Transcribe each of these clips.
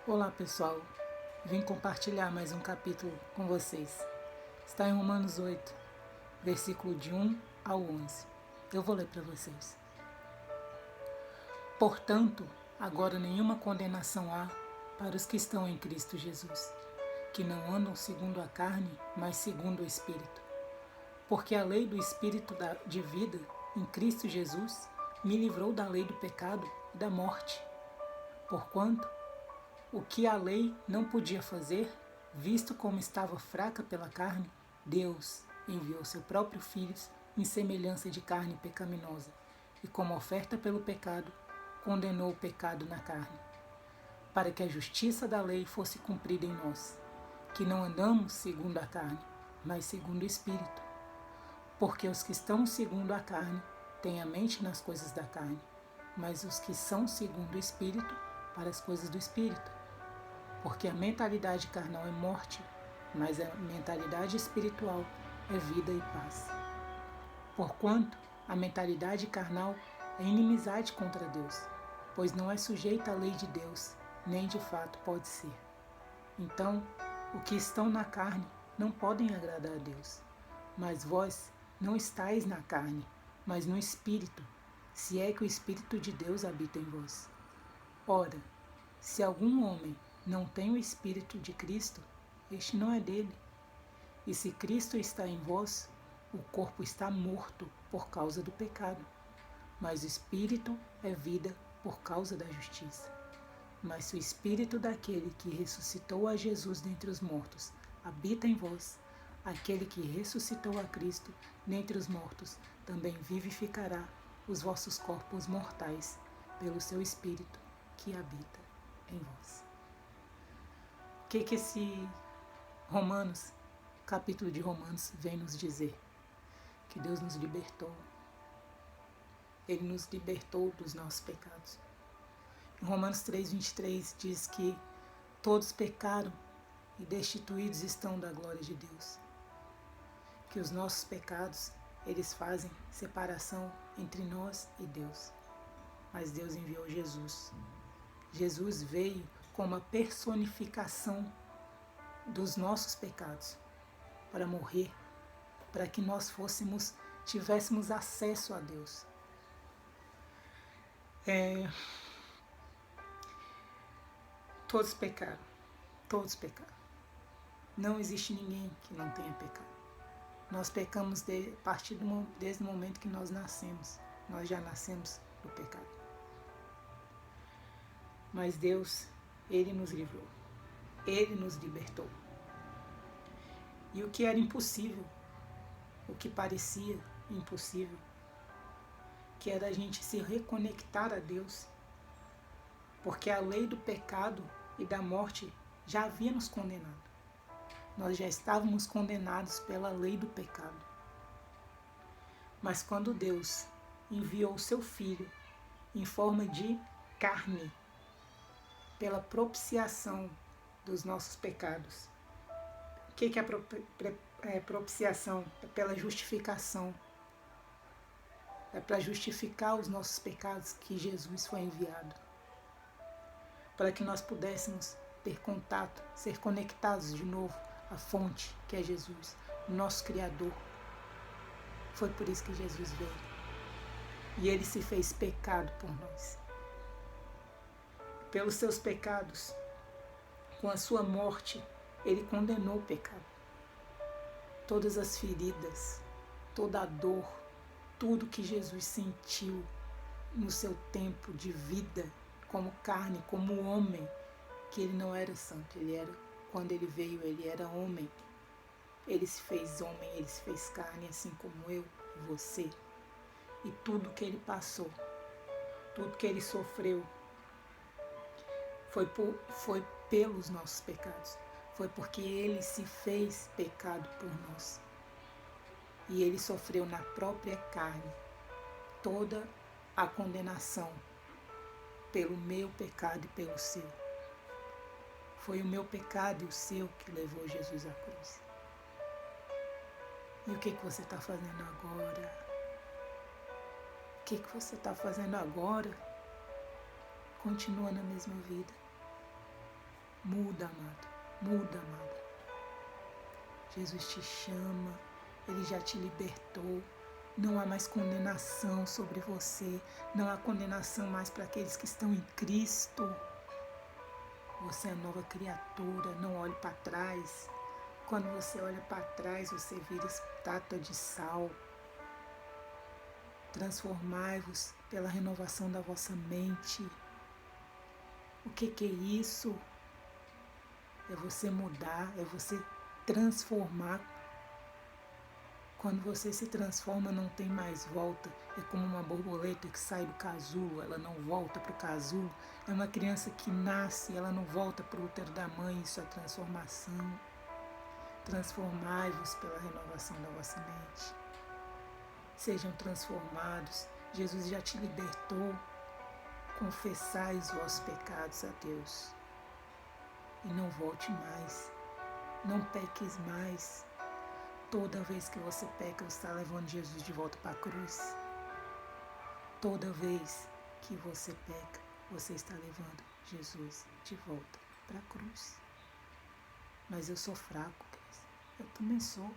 Olá pessoal, vim compartilhar mais um capítulo com vocês. Está em Romanos 8, versículo de 1 ao 11. Eu vou ler para vocês. Portanto, agora nenhuma condenação há para os que estão em Cristo Jesus, que não andam segundo a carne, mas segundo o Espírito. Porque a lei do Espírito de vida em Cristo Jesus me livrou da lei do pecado e da morte. Porquanto, o que a lei não podia fazer, visto como estava fraca pela carne, Deus enviou seu próprio Filho em semelhança de carne pecaminosa, e como oferta pelo pecado, condenou o pecado na carne, para que a justiça da lei fosse cumprida em nós, que não andamos segundo a carne, mas segundo o Espírito. Porque os que estão segundo a carne têm a mente nas coisas da carne, mas os que são segundo o Espírito, para as coisas do Espírito. Porque a mentalidade carnal é morte, mas a mentalidade espiritual é vida e paz. Porquanto a mentalidade carnal é inimizade contra Deus, pois não é sujeita à lei de Deus, nem de fato pode ser. Então, os que estão na carne não podem agradar a Deus. Mas vós não estáis na carne, mas no Espírito, se é que o Espírito de Deus habita em vós. Ora, se algum homem não tem o Espírito de Cristo, este não é dele. E se Cristo está em vós, o corpo está morto por causa do pecado, mas o Espírito é vida por causa da justiça. Mas se o Espírito daquele que ressuscitou a Jesus dentre os mortos habita em vós, aquele que ressuscitou a Cristo dentre os mortos também vivificará os vossos corpos mortais pelo seu Espírito que habita em vós. O que esse Romanos, capítulo de Romanos, vem nos dizer? Que Deus nos libertou. Ele nos libertou dos nossos pecados. Em Romanos 3:23 diz que todos pecaram e destituídos estão da glória de Deus. Que os nossos pecados, eles fazem separação entre nós e Deus. Mas Deus enviou Jesus. Jesus veio como a personificação dos nossos pecados, para morrer, para que nós tivéssemos acesso a Deus. Todos pecaram, todos pecaram. Não existe ninguém que não tenha pecado. Nós pecamos a partir desde o momento que nós nascemos. Nós já nascemos do pecado. Mas Deus, Ele nos livrou. Ele nos libertou. E o que era impossível, o que parecia impossível, que era a gente se reconectar a Deus, porque a lei do pecado e da morte já havia nos condenado. Nós já estávamos condenados pela lei do pecado. Mas quando Deus enviou o seu Filho em forma de carne, pela propiciação dos nossos pecados. O que é propiciação? É pela justificação. É para justificar os nossos pecados que Jesus foi enviado. Para que nós pudéssemos ter contato, ser conectados de novo à fonte, que é Jesus, o nosso Criador. Foi por isso que Jesus veio. E Ele se fez pecado por nós. Pelos seus pecados, com a sua morte, Ele condenou o pecado. Todas as feridas, toda a dor, tudo que Jesus sentiu no seu tempo de vida, como carne, como homem, que Ele não era santo, quando Ele veio, Ele era homem. Ele se fez homem, Ele se fez carne, assim como eu e você. E tudo que Ele passou, tudo que Ele sofreu, foi pelos nossos pecados. Foi porque Ele se fez pecado por nós. E Ele sofreu na própria carne toda a condenação pelo meu pecado e pelo seu. Foi o meu pecado e o seu que levou Jesus à cruz. E o que você está fazendo agora? O que você está fazendo agora? Continua na mesma vida. Muda, amado. Muda, amada. Jesus te chama, Ele já te libertou. Não há mais condenação sobre você. Não há condenação mais para aqueles que estão em Cristo. Você é nova criatura, não olhe para trás. Quando você olha para trás, você vira estátua de sal. Transformai-vos pela renovação da vossa mente. O que é isso? É você mudar, é você transformar. Quando você se transforma, não tem mais volta. É como uma borboleta que sai do casulo, ela não volta para o casulo. É uma criança que nasce, ela não volta para o útero da mãe. Isso é transformação. Transformai-vos pela renovação da vossa mente. Sejam transformados. Jesus já te libertou. Confessai os vossos pecados a Deus. E não volte mais. Não peques mais. Toda vez que você peca, você está levando Jesus de volta para a cruz. Toda vez que você peca, você está levando Jesus de volta para a cruz. Mas eu sou fraco, Cris. Eu também sou.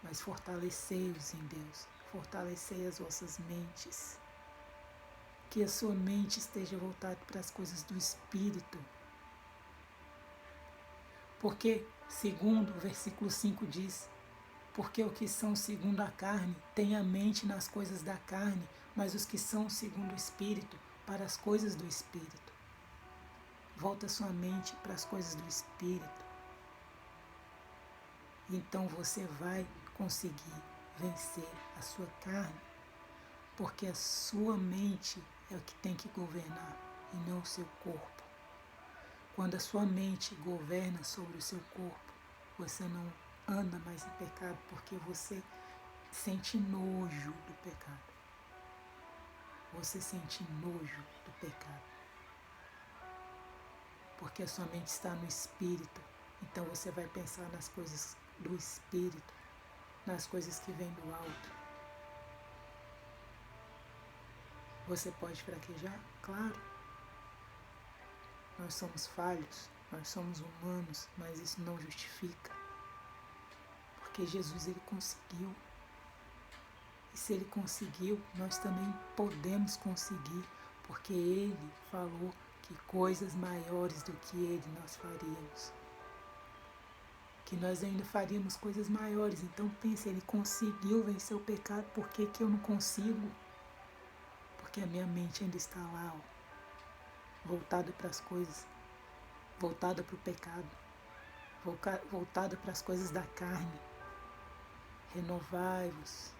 Mas fortalecei-os em Deus. Fortalecei as vossas mentes. Que a sua mente esteja voltada para as coisas do Espírito. Porque, segundo o versículo 5 diz, porque o que são segundo a carne têm a mente nas coisas da carne, mas os que são segundo o Espírito, para as coisas do Espírito. Volta sua mente para as coisas do Espírito. Então você vai conseguir vencer a sua carne, porque a sua mente é o que tem que governar e não o seu corpo. Quando a sua mente governa sobre o seu corpo, você não anda mais em pecado, porque você sente nojo do pecado. Você sente nojo do pecado. Porque a sua mente está no Espírito. Então você vai pensar nas coisas do Espírito, nas coisas que vêm do alto. Você pode fraquejar? Claro. Nós somos falhos, nós somos humanos, mas isso não justifica. Porque Jesus, Ele conseguiu. E se Ele conseguiu, nós também podemos conseguir, porque Ele falou que coisas maiores do que Ele nós faríamos. Que nós ainda faríamos coisas maiores. Então pense, Ele conseguiu vencer o pecado, por que que eu não consigo? Porque a minha mente ainda está lá, voltada para as coisas, voltada para o pecado, voltada para as coisas da carne. Renovai-vos,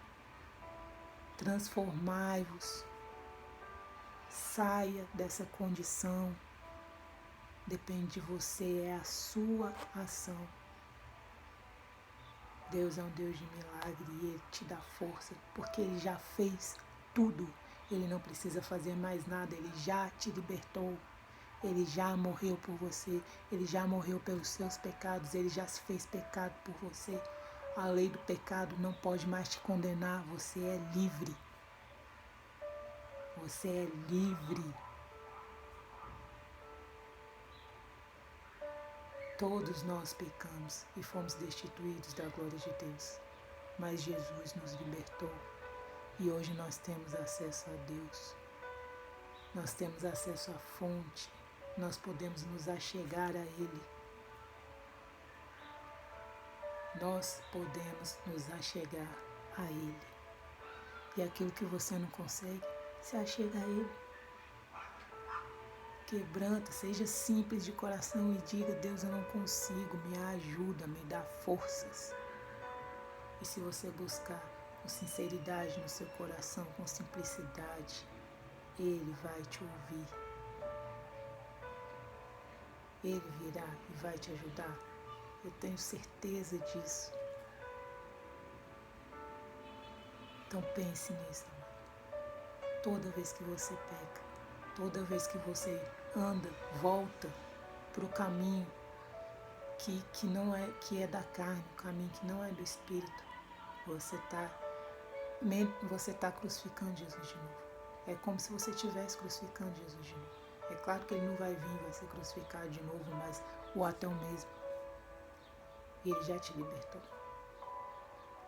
transformai-vos, saia dessa condição. Depende de você, é a sua ação. Deus é um Deus de milagre e Ele te dá força, porque Ele já fez tudo. Ele não precisa fazer mais nada, Ele já te libertou. Ele já morreu por você, Ele já morreu pelos seus pecados, Ele já se fez pecado por você. A lei do pecado não pode mais te condenar, você é livre. Você é livre. Todos nós pecamos e fomos destituídos da glória de Deus, mas Jesus nos libertou e hoje nós temos acesso a Deus. Nós temos acesso à fonte, nós podemos nos achegar a Ele. Nós podemos nos achegar a Ele. E aquilo que você não consegue, se achega a Ele. Quebranta, seja simples de coração e diga: Deus, eu não consigo, me ajuda, me dá forças. E se você buscar com sinceridade no seu coração, com simplicidade, Ele vai te ouvir. Ele virá e vai te ajudar. Eu tenho certeza disso. Então pense nisso, amado. Toda vez que você peca, toda vez que você anda, volta para o caminho que é da carne, o caminho que não é do Espírito, você está crucificando Jesus de novo. É como se você estivesse crucificando Jesus de novo. É claro que ele não vai vir, vai ser crucificado de novo, mas o ato é o mesmo. E ele já te libertou.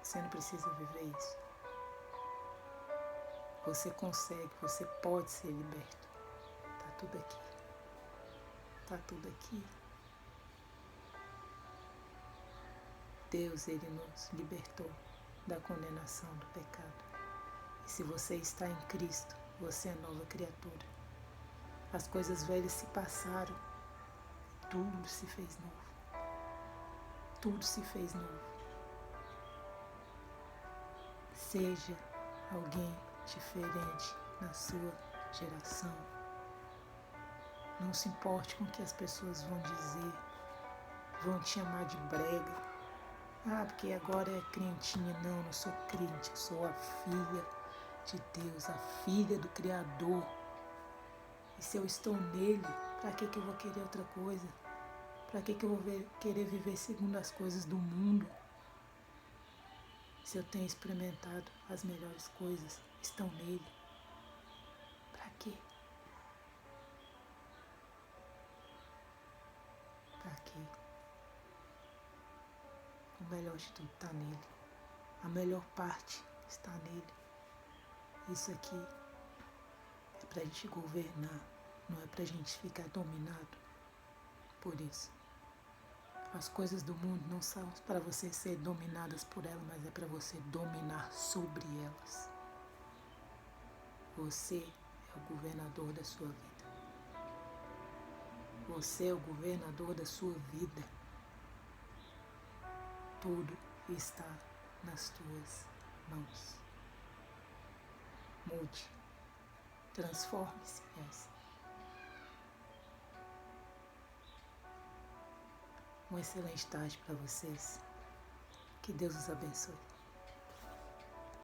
Você não precisa viver isso. Você consegue, você pode ser liberto. Tá tudo aqui. Tá tudo aqui. Deus, ele nos libertou da condenação do pecado. E se você está em Cristo, você é nova criatura. As coisas velhas se passaram, tudo se fez novo. Tudo se fez novo. Seja alguém diferente na sua geração. Não se importe com o que as pessoas vão dizer, vão te chamar de brega. Ah, porque agora é crentinha. Não, não sou crente, eu sou a filha de Deus, a filha do Criador. E se eu estou nele, para que eu vou querer outra coisa? Para que eu vou querer viver segundo as coisas do mundo? Se eu tenho experimentado as melhores coisas, estão nele. Para quê? Para quê? O melhor de tudo está nele. A melhor parte está nele. Isso aqui é para a gente governar, não é para a gente ficar dominado por isso. As coisas do mundo não são para você ser dominadas por elas, mas é para você dominar sobre elas. Você é o governador da sua vida. Você é o governador da sua vida. Tudo está nas tuas mãos. Mude. Transforme-se. Uma excelente tarde para vocês. Que Deus os abençoe.